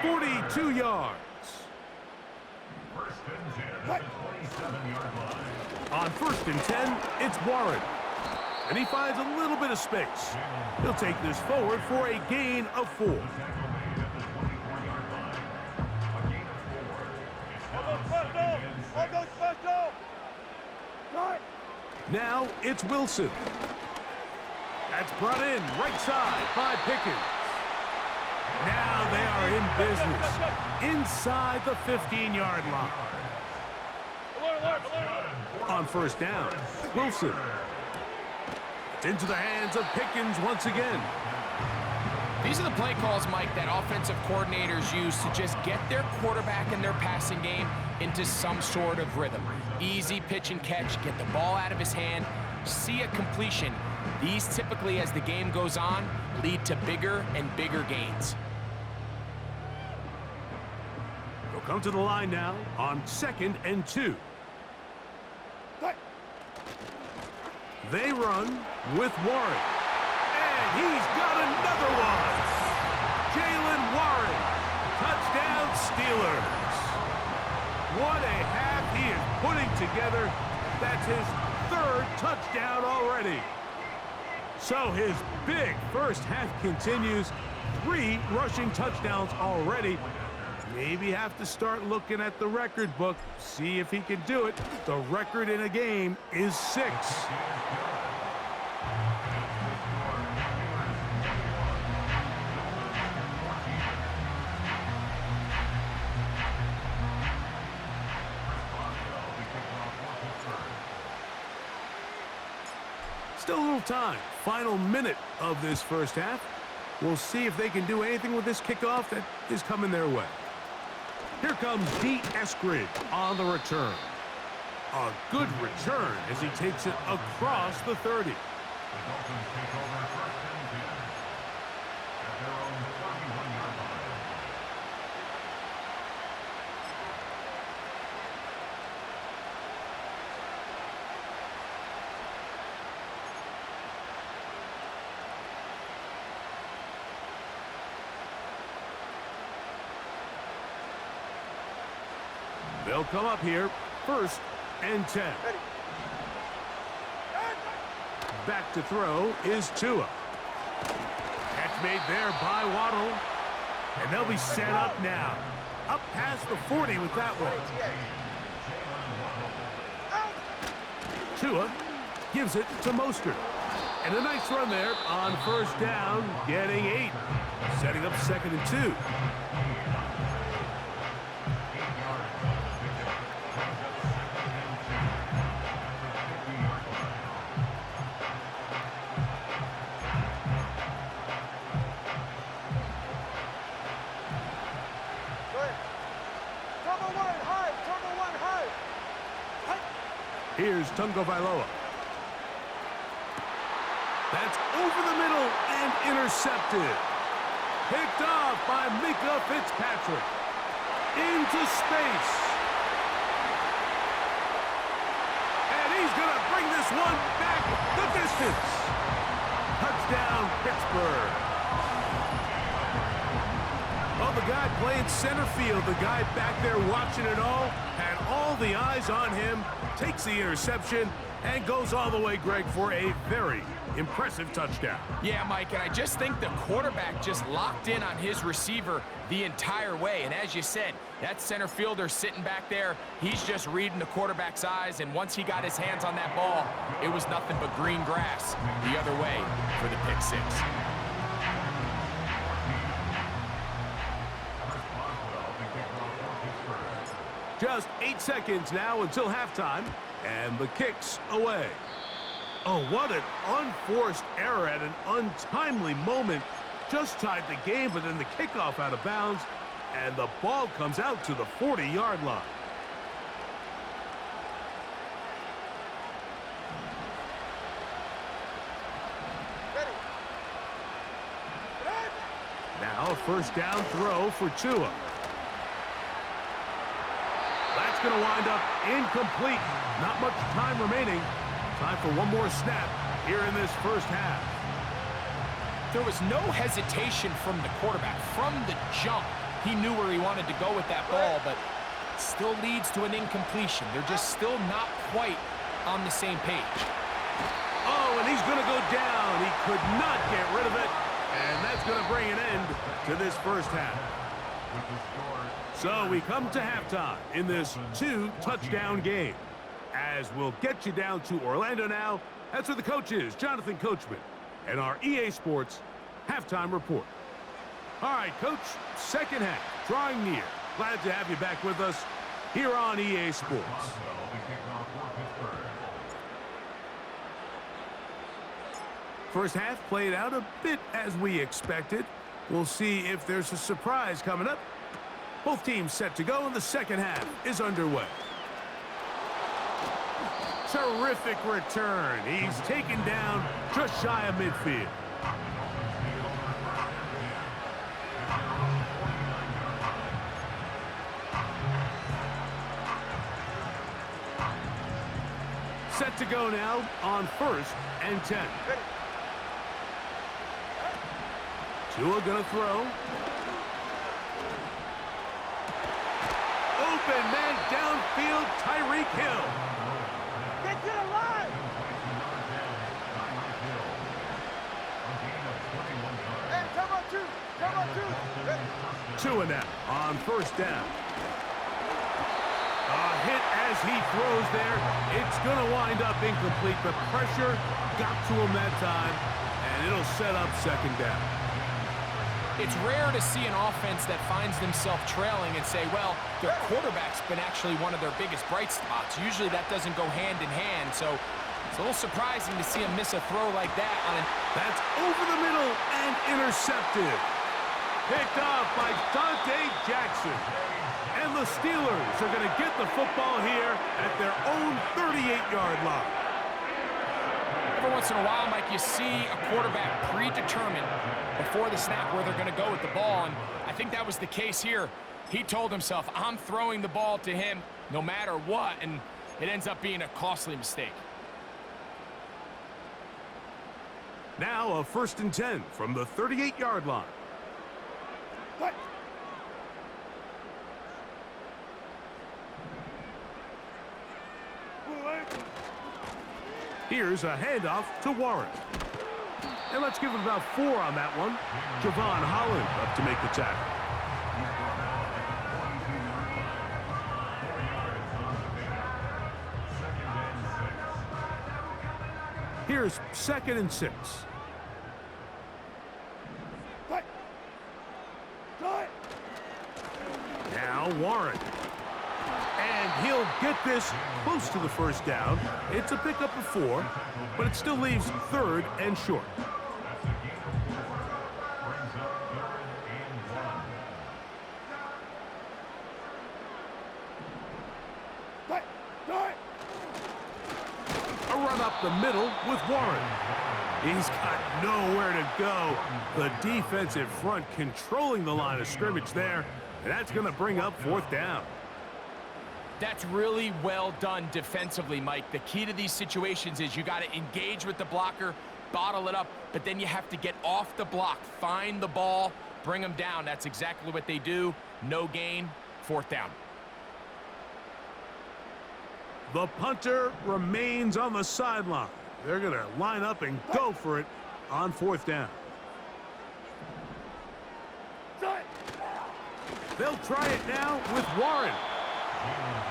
42 yards. On 1st and 10, it's Warren. And he finds a little bit of space. He'll take this forward for a gain of 4. Now it's Wilson. That's brought in right side by Pickens. Now they are in business inside the 15-yard line. On 1st down, Wilson. It's into the hands of Pickens once again. These are the play calls, Mike, that offensive coordinators use to just get their quarterback and their passing game into some sort of rhythm. Easy pitch and catch, get the ball out of his hand, see a completion. These typically, as the game goes on, lead to bigger and bigger gains. They'll come to the line now on 2nd and 2. They run with Warren. And he's got another one. Jalen Warren. Touchdown Steelers. What a half he is putting together. That's his 3rd touchdown already. So his big first half continues. 3 rushing touchdowns already. Maybe have to start looking at the record book, see if he can do it. The record in a game is 6. Still a little time. Final minute of this first half. We'll see if they can do anything with this kickoff that is coming their way. Here comes D. Eskridge on the return. A good return as he takes it across the 30. They'll come up here, 1st and 10. Back to throw is Tua. Catch made there by Waddle. And they'll be set up now. Up past the 40 with that one. Tua gives it to Mostert. And a nice run there on 1st down, getting 8. Setting up 2nd and 2. Here's Tungo Vailoa. That's over the middle and intercepted. Picked off by Mika Fitzpatrick. Into space. And he's going to bring this one back the distance. Touchdown, Pittsburgh. Well, the guy playing center field, the guy back there watching it all, had all the eyes on him, takes the interception, and goes all the way, Greg, for a very impressive touchdown. Yeah, Mike, and I just think the quarterback just locked in on his receiver the entire way. And as you said, that center fielder sitting back there, he's just reading the quarterback's eyes, and once he got his hands on that ball, it was nothing but green grass the other way for the pick 6. Just 8 seconds now until halftime, and the kick's away. Oh, what an unforced error at an untimely moment. Just tied the game, but then the kickoff out of bounds, and the ball comes out to the 40-yard line. Now a 1st down throw for Tua. That's going to wind up incomplete. Not much time remaining. Time for one more snap here in this first half. There was no hesitation from the quarterback. From the jump, He knew where he wanted to go with that ball, but still leads to an incompletion. They're just still not quite on the same page. Oh, and he's going to go down. He could not get rid of it, and that's going to bring an end to this first half. So we come to halftime in this 2-touchdown game. As we'll get you down to Orlando now, that's where the coach is, Jonathan Coachman, and our EA Sports halftime report. All right, Coach, second half, drawing near. Glad to have you back with us here on EA Sports. First half played out a bit as we expected. We'll see if there's a surprise coming up. Both teams set to go, and the second half is underway. Terrific return. He's taken down just shy of midfield. Set to go now on 1st and 10. Tua gonna throw. Open man downfield, Tyreek Hill. Get to the line! Hey, come on, two! Come on, two! Tua now on 1st down. A hit as he throws there. It's going to wind up incomplete. The pressure got to him that time, and it'll set up 2nd down. It's rare to see an offense that finds themselves trailing and say, well, their quarterback's been actually one of their biggest bright spots. Usually that doesn't go hand in hand, so it's a little surprising to see him miss a throw like that. That's over the middle and intercepted. Picked off by Dante Jackson. And the Steelers are going to get the football here at their own 38-yard line. Every once in a while, Mike, you see a quarterback predetermined before the snap where they're going to go with the ball, and I think that was the case here. He told himself, I'm throwing the ball to him no matter what, and it ends up being a costly mistake. Now a 1st and 10 from the 38-yard line. What? Here's a handoff to Warren. And let's give it about 4 on that one. Javon Holland up to make the tackle. Here's 2nd and 6. What? Good. Now Warren. And he'll get this close to the 1st down. It's a pickup of 4, but it still leaves 3rd and short. What? Good. A run up the middle with Warren. He's got nowhere to go. The defensive front controlling the line of scrimmage there, and that's going to bring up 4th down. That's really well done defensively, Mike. The key to these situations is you got to engage with the blocker, bottle it up, but then you have to get off the block, find the ball, bring them down. That's exactly what they do. No gain, 4th down. The punter remains on the sideline. They're going to line up and go for it on 4th down. They'll try it now with Warren.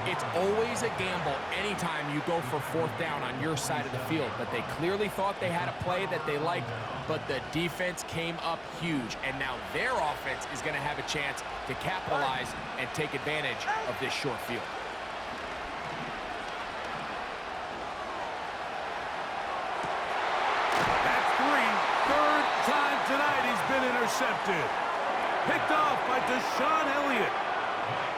It's always a gamble anytime you go for 4th down on your side of the field, but they clearly thought they had a play that they liked, but the defense came up huge, and now their offense is going to have a chance to capitalize and take advantage of this short field. That's 3. 3rd time tonight he's been intercepted. Picked off by Deshaun Elliott.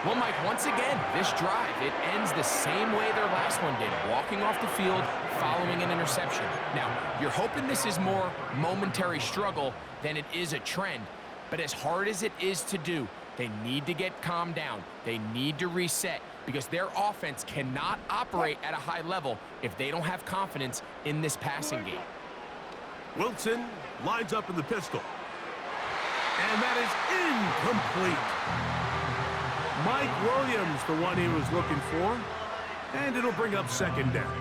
Well, Mike, once again, this drive, it ends the same way their last one did, walking off the field, following an interception. Now, you're hoping this is more momentary struggle than it is a trend, but as hard as it is to do, they need to get calmed down. They need to reset because their offense cannot operate at a high level if they don't have confidence in this passing game. Wilson lines up in the pistol. And that is incomplete. Mike Williams, the one he was looking for. And it'll bring up second down.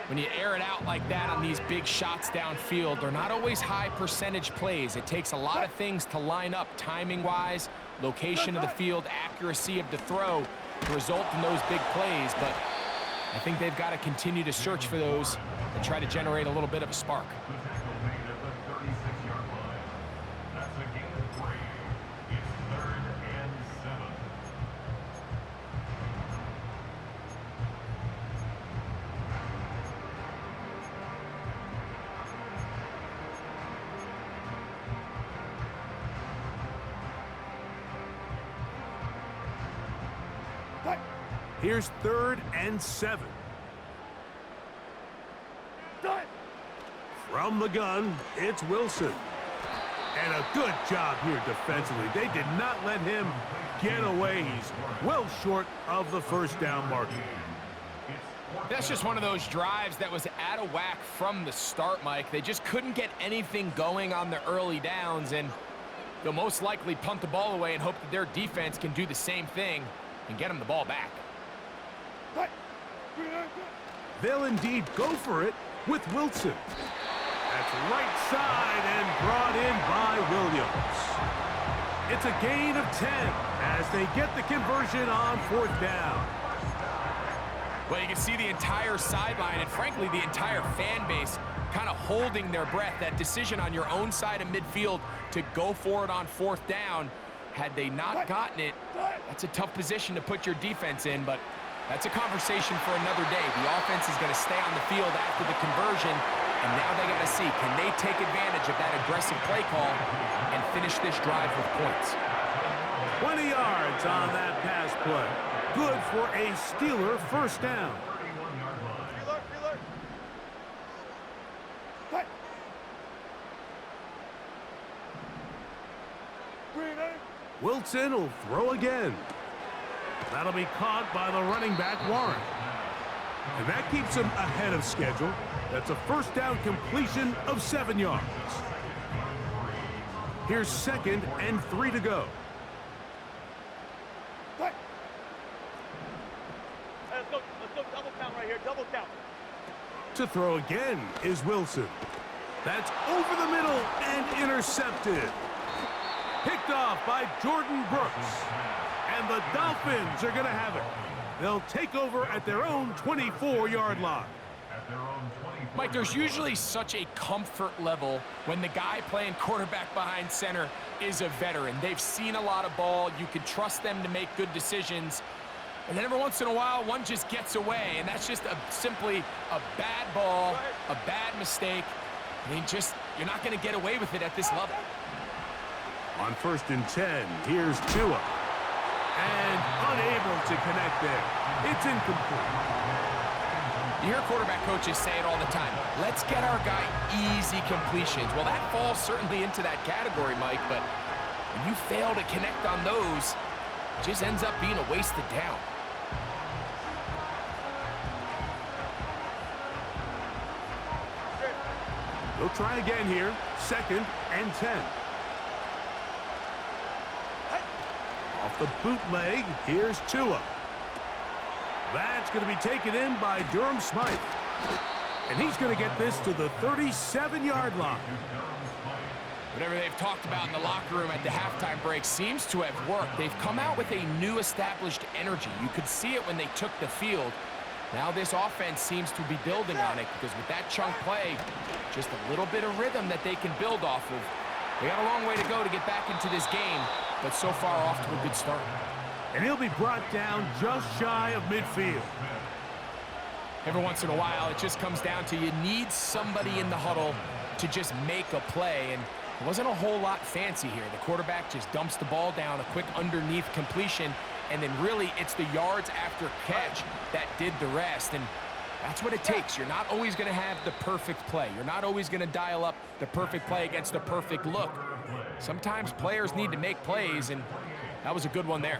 When you air it out like that on these big shots downfield, they're not always high percentage plays. It takes a lot of things to line up timing-wise, location of the field, accuracy of the throw to result in those big plays. But I think they've got to continue to search for those and try to generate a little bit of a spark. Here's 3rd and 7. From the gun, it's Wilson. And a good job here defensively. They did not let him get away. He's well short of the first down marker. That's just one of those drives that was out of whack from the start, Mike. They just couldn't get anything going on the early downs, and they'll most likely punt the ball away and hope that their defense can do the same thing and get them the ball back. They'll indeed go for it with Wilson. That's right side and brought in by Williams. It's a gain of 10 as they get the conversion on 4th down. Well, you can see the entire sideline and, frankly, the entire fan base kind of holding their breath. That decision on your own side of midfield to go for it on 4th down, had they not gotten it, that's a tough position to put your defense in, but that's a conversation for another day. The offense is going to stay on the field after the conversion, and now they got to see, can they take advantage of that aggressive play call and finish this drive with points? 20 yards on that pass play. Good for a Steeler first down. Wilson will throw again. That'll be caught by the running back, Warren. And that keeps him ahead of schedule. That's a first down completion of 7 yards. Here's 2nd and 3 to go. Let's go double count right here, double count. To throw again is Wilson. That's over the middle and intercepted. Picked off by Jordan Brooks. And the Dolphins are going to have it. They'll take over at their own 24-yard line. Mike, there's usually such a comfort level when the guy playing quarterback behind center is a veteran. They've seen a lot of ball. You can trust them to make good decisions. And then every once in a while, one just gets away, and that's just simply a bad ball, a bad mistake. I mean, you're not going to get away with it at this level. On 1st and 10, here's Tua. And unable to connect there. It's incomplete. You hear quarterback coaches say it all the time. Let's get our guy easy completions. Well, that falls certainly into that category, Mike, but when you fail to connect on those, it just ends up being a wasted down. They'll try again here. 2nd and 10. Off the bootleg, here's Tua. That's going to be taken in by Durham Smythe. And he's going to get this to the 37-yard line. Whatever they've talked about in the locker room at the halftime break seems to have worked. They've come out with a new established energy. You could see it when they took the field. Now this offense seems to be building on it because with that chunk play, just a little bit of rhythm that they can build off of. They got a long way to go to get back into this game, but so far off to a good start. And he'll be brought down just shy of midfield. Every once in a while, it just comes down to you need somebody in the huddle to just make a play, and it wasn't a whole lot fancy here. The quarterback just dumps the ball down, a quick underneath completion, and then really it's the yards after catch that did the rest, and that's what it takes. You're not always going to have the perfect play. You're not always going to dial up the perfect play against the perfect look. Sometimes players need to make plays, and that was a good one there.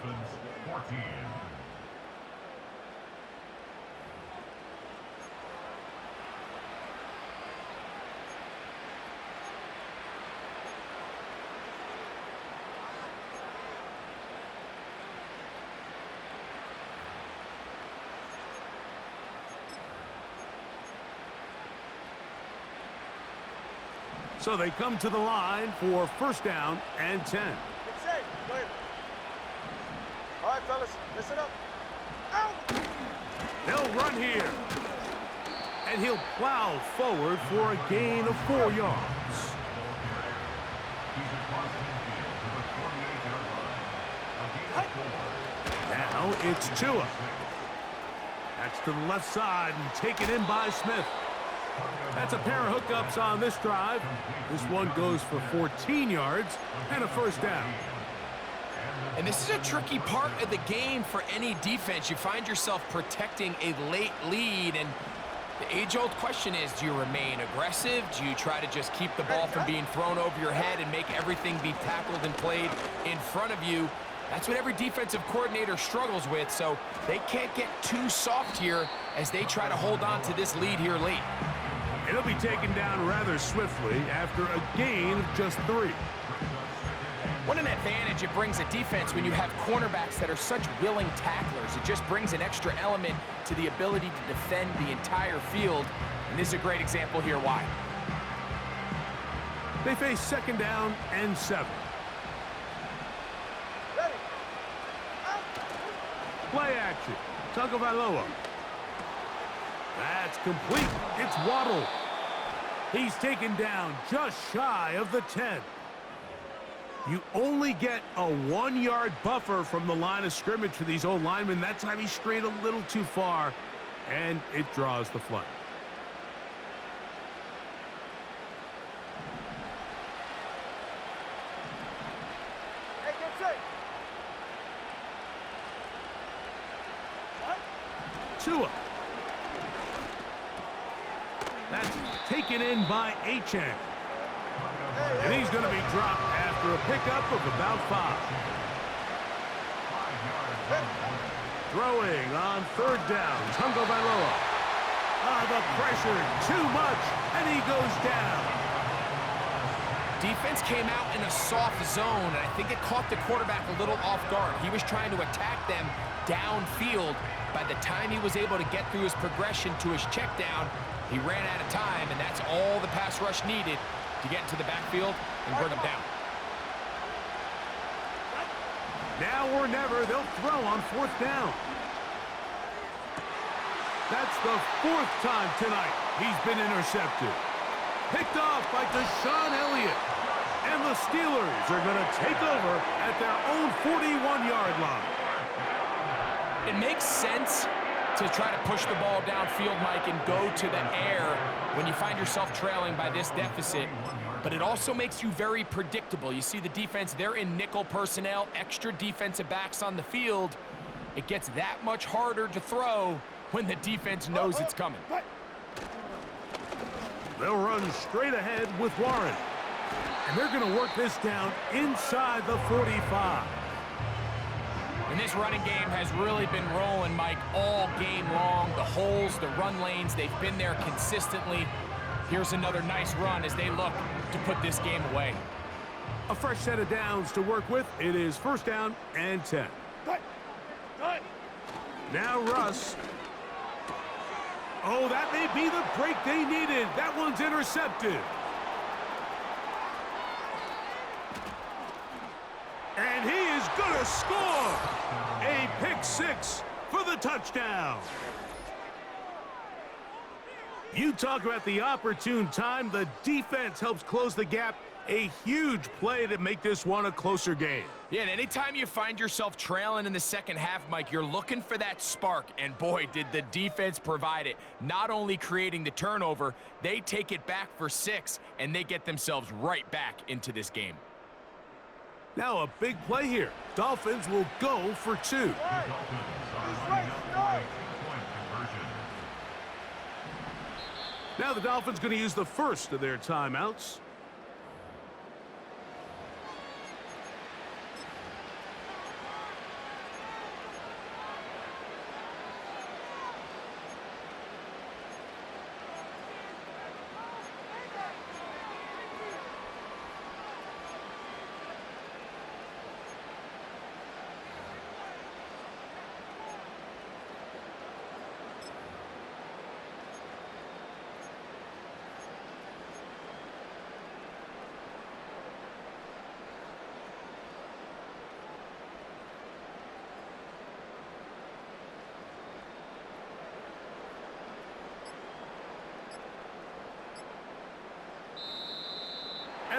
So they come to the line for first down and 10. Get safe. Go ahead. All right, fellas, listen up. Out! They'll run here. And he'll plow forward for a gain of 4 yards. Now it's Tua. That's to the left side and taken in by Smith. That's a pair of hookups on this drive. This one goes for 14 yards and a first down. And this is a tricky part of the game for any defense. You find yourself protecting a late lead, and the age-old question is, do you remain aggressive? Do you try to just keep the ball from being thrown over your head and make everything be tackled and played in front of you? That's what every defensive coordinator struggles with, so they can't get too soft here as they try to hold on to this lead here late. It'll be taken down rather swiftly after a gain of just 3. What an advantage it brings a defense when you have cornerbacks that are such willing tacklers. It just brings an extra element to the ability to defend the entire field, and this is a great example here why. They face second down and 7. Ready. Play action. Tagovailoa. That's complete. It's Waddle. He's taken down just shy of the 10. You only get a 1-yard buffer from the line of scrimmage for these old linemen. That time he strayed a little too far, and it draws the flag. Hey, get safe. What? Tua. That's taken in by Achane. And he's going to be dropped after a pickup of about 5. Throwing on third down, Tagovailoa. The pressure, too much, and he goes down. Defense came out in a soft zone, and I think it caught the quarterback a little off guard. He was trying to attack them downfield. By the time he was able to get through his progression to his check down, he ran out of time, and that's all the pass rush needed to get into the backfield and bring him down. Now or never, they'll throw on fourth down. That's the 4th time tonight he's been intercepted. Picked off by Deshaun Elliott. And the Steelers are going to take over at their own 41-yard line. It makes sense to try to push the ball downfield, Mike, and go to the air when you find yourself trailing by this deficit. But it also makes you very predictable. You see the defense, they're in nickel personnel, extra defensive backs on the field. It gets that much harder to throw when the defense knows it's coming. They'll run straight ahead with Warren. And they're going to work this down inside the 45. And this running game has really been rolling, Mike, all game long. The holes, the run lanes, they've been there consistently. Here's another nice run as they look to put this game away. A fresh set of downs to work with. It is first down and 10. Now Russ. Oh, that may be the break they needed. That one's intercepted. And he is going to score. A pick 6 for the touchdown. You talk about the opportune time. The defense helps close the gap. A huge play to make this one a closer game. Yeah, and anytime you find yourself trailing in the second half, Mike, you're looking for that spark. And boy, did the defense provide it. Not only creating the turnover, they take it back for 6, and they get themselves right back into this game. Now a big play here. Dolphins will go for 2. Now the Dolphins going to use the first of their timeouts.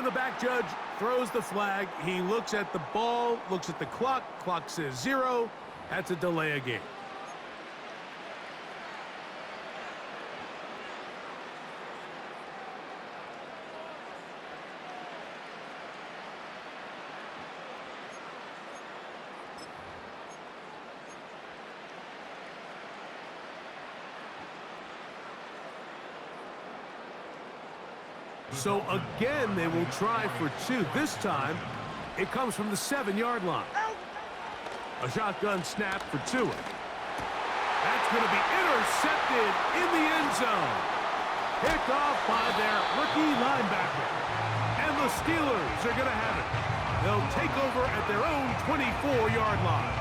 And the back judge throws the flag. He looks at the ball, looks at the clock. Clock says 0. That's a delay of game. So again, they will try for 2. This time, it comes from the 7-yard line. A shotgun snap for 2. That's going to be intercepted in the end zone. Picked off by their rookie linebacker. And the Steelers are going to have it. They'll take over at their own 24-yard line.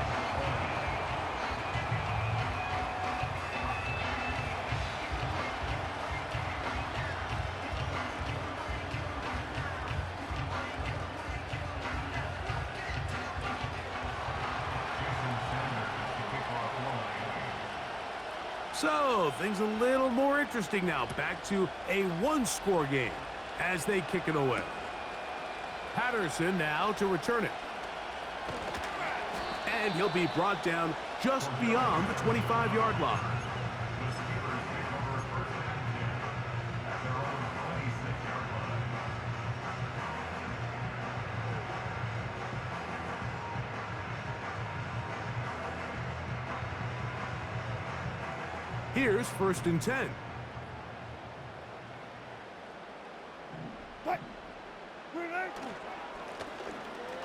So, things a little more interesting now. Back to a 1-score game as they kick it away. Patterson now to return it. And he'll be brought down just beyond the 25-yard line. Here's 1st and 10.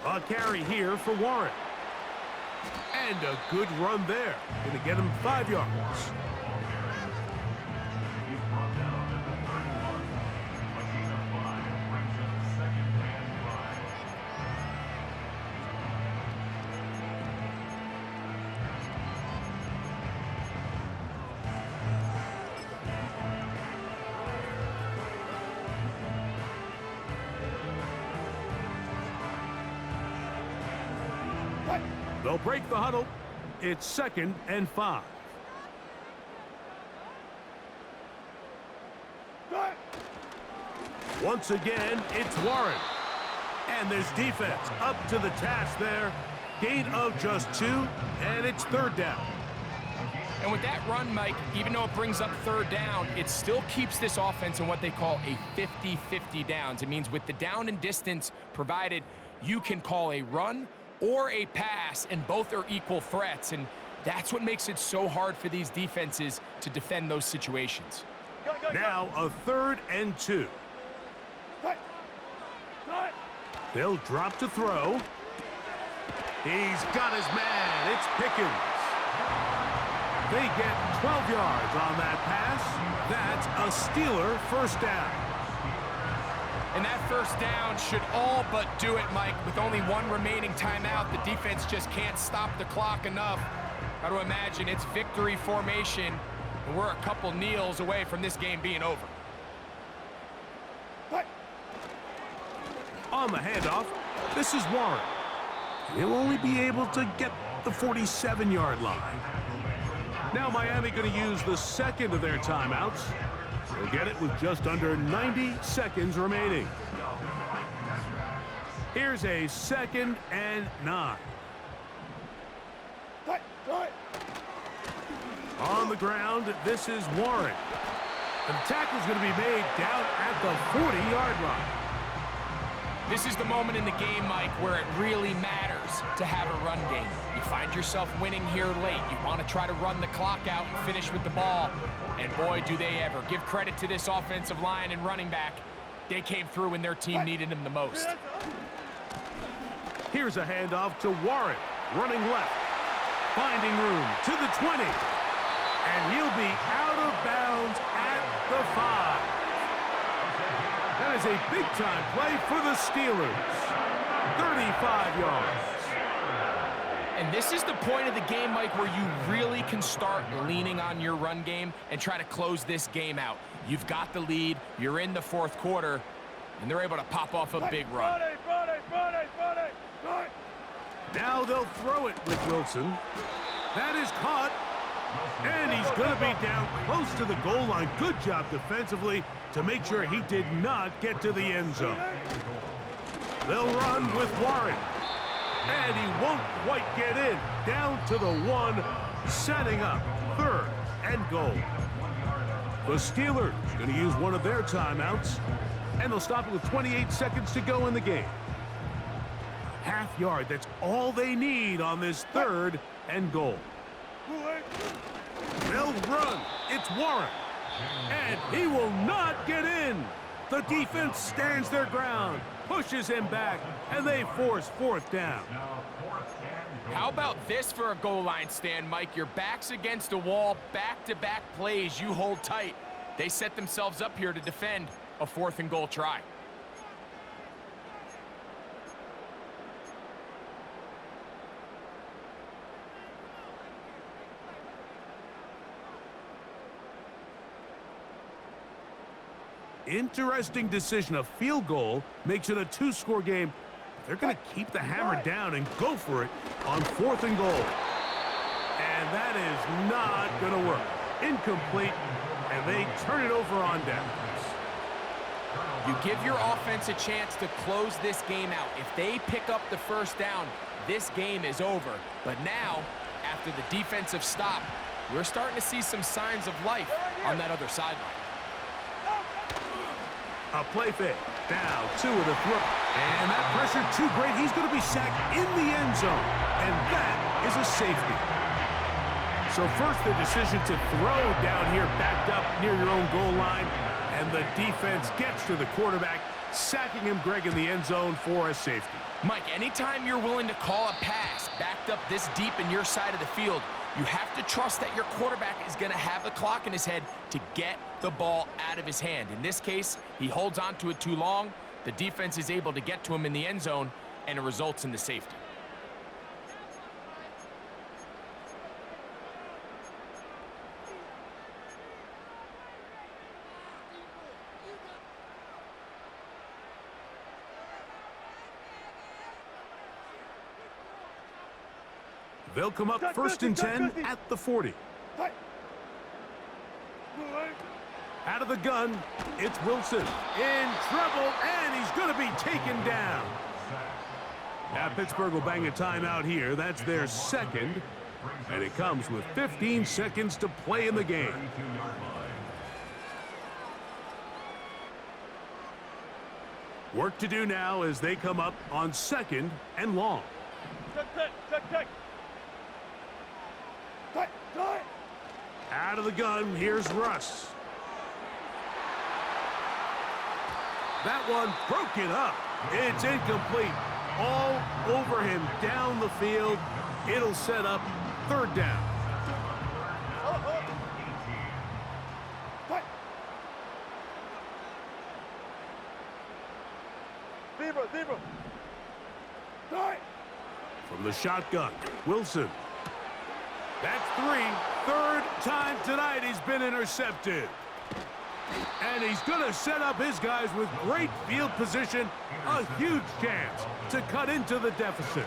A carry here for Warren. And a good run there. Going to get him 5 yards. They'll break the huddle. It's 2nd and 5. Once again, it's Warren. And there's defense up to the task there. Gain of just 2, and it's 3rd down. And with that run, Mike, even though it brings up 3rd down, it still keeps this offense in what they call a 50-50 downs. It means with the down and distance provided, you can call a run or a pass, and both are equal threats, and that's what makes it so hard for these defenses to defend those situations. Now a 3rd and 2. They'll drop to throw. He's got his man. It's Pickens. They get 12 yards on that pass. That's a Steeler 1st down. And that 1st down should all but do it, Mike. With only 1 remaining timeout, the defense just can't stop the clock enough. Got to imagine it's victory formation, and we're a couple kneels away from this game being over. On the handoff, this is Warren. He'll only be able to get the 47-yard line. Now Miami going to use the 2nd of their timeouts. They'll get it with just under 90 seconds remaining. Here's a 2nd and 9. On the ground, this is Warren. And the tackle's going to be made down at the 40-yard line. This is the moment in the game, Mike, where it really matters to have a run game. You find yourself winning here late. You want to try to run the clock out and finish with the ball. And boy, do they ever. Give credit to this offensive line and running back. They came through when their team needed them the most. Here's a handoff to Warren, running left. Finding room to the 20. And he'll be out of bounds at the 5. That is a big-time play for the Steelers. 35 yards. And this is the point of the game, Mike, where you really can start leaning on your run game and try to close this game out. You've got the lead, you're in the 4th quarter, and they're able to pop off a big run. Now they'll throw it with Wilson. That is caught. And he's going to be down close to the goal line. Good job defensively to make sure he did not get to the end zone. They'll run with Warren. And he won't quite get in. Down to the 1, setting up 3rd and goal. The Steelers going to use one of their timeouts, and they'll stop it with 28 seconds to go in the game. Half yard, that's all they need on this 3rd and goal. They'll run. It's Warren. And he will not get in. The defense stands their ground, pushes him back, and they force 4th down. How about this for a goal line stand, Mike? Your back's against the wall, back-to-back plays, you hold tight. They set themselves up here to defend a 4th and goal try. Interesting decision. A field goal makes it a 2-score game. They're going to keep the hammer down and go for it on 4th and goal. And that is not going to work. Incomplete, and they turn it over on downs. You give your offense a chance to close this game out. If they pick up the 1st down, this game is over. But now, after the defensive stop, we're starting to see some signs of life on that other sideline. A play fake. Now 2 with a throw. And that pressure too great. He's going to be sacked in the end zone. And that is a safety. So first the decision to throw down here backed up near your own goal line. And the defense gets to the quarterback, sacking him, Greg, in the end zone for a safety. Mike, anytime you're willing to call a pass backed up this deep in your side of the field, you have to trust that your quarterback is going to have the clock in his head to get the ball out of his hand. In this case, he holds on to it too long. The defense is able to get to him in the end zone, and it results in the safety. They'll come up 1st and 10 at the 40. Out of the gun, it's Wilson. In trouble, and he's going to be taken down. Now Pittsburgh will bang a timeout here. That's their 2nd. And it comes with 15 seconds to play in the game. Work to do now as they come up on 2nd and long. Out of the gun, here's Russ. That one broken up. It's incomplete. All over him down the field. It'll set up 3rd down. From the shotgun, Wilson. That's 3. 3rd time tonight he's been intercepted. And he's going to set up his guys with great field position. A huge chance to cut into the deficit.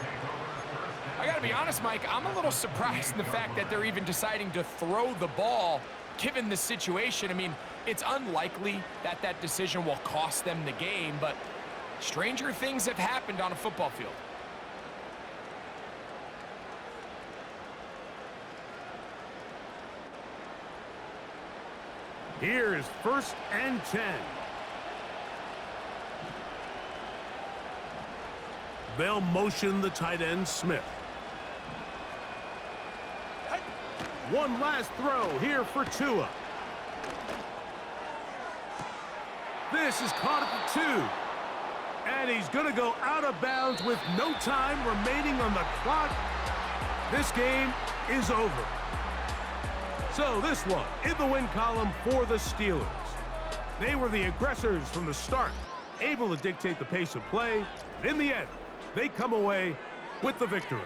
I got to be honest, Mike, I'm a little surprised in the fact that they're even deciding to throw the ball given the situation. I mean, it's unlikely that that decision will cost them the game, but stranger things have happened on a football field. Here is 1st and 10. They'll motion the tight end, Smith. One last throw here for Tua. This is caught at the 2. And he's going to go out of bounds with no time remaining on the clock. This game is over. So this one in the win column for the Steelers. They were the aggressors from the start, able to dictate the pace of play. In the end, they come away with the victory.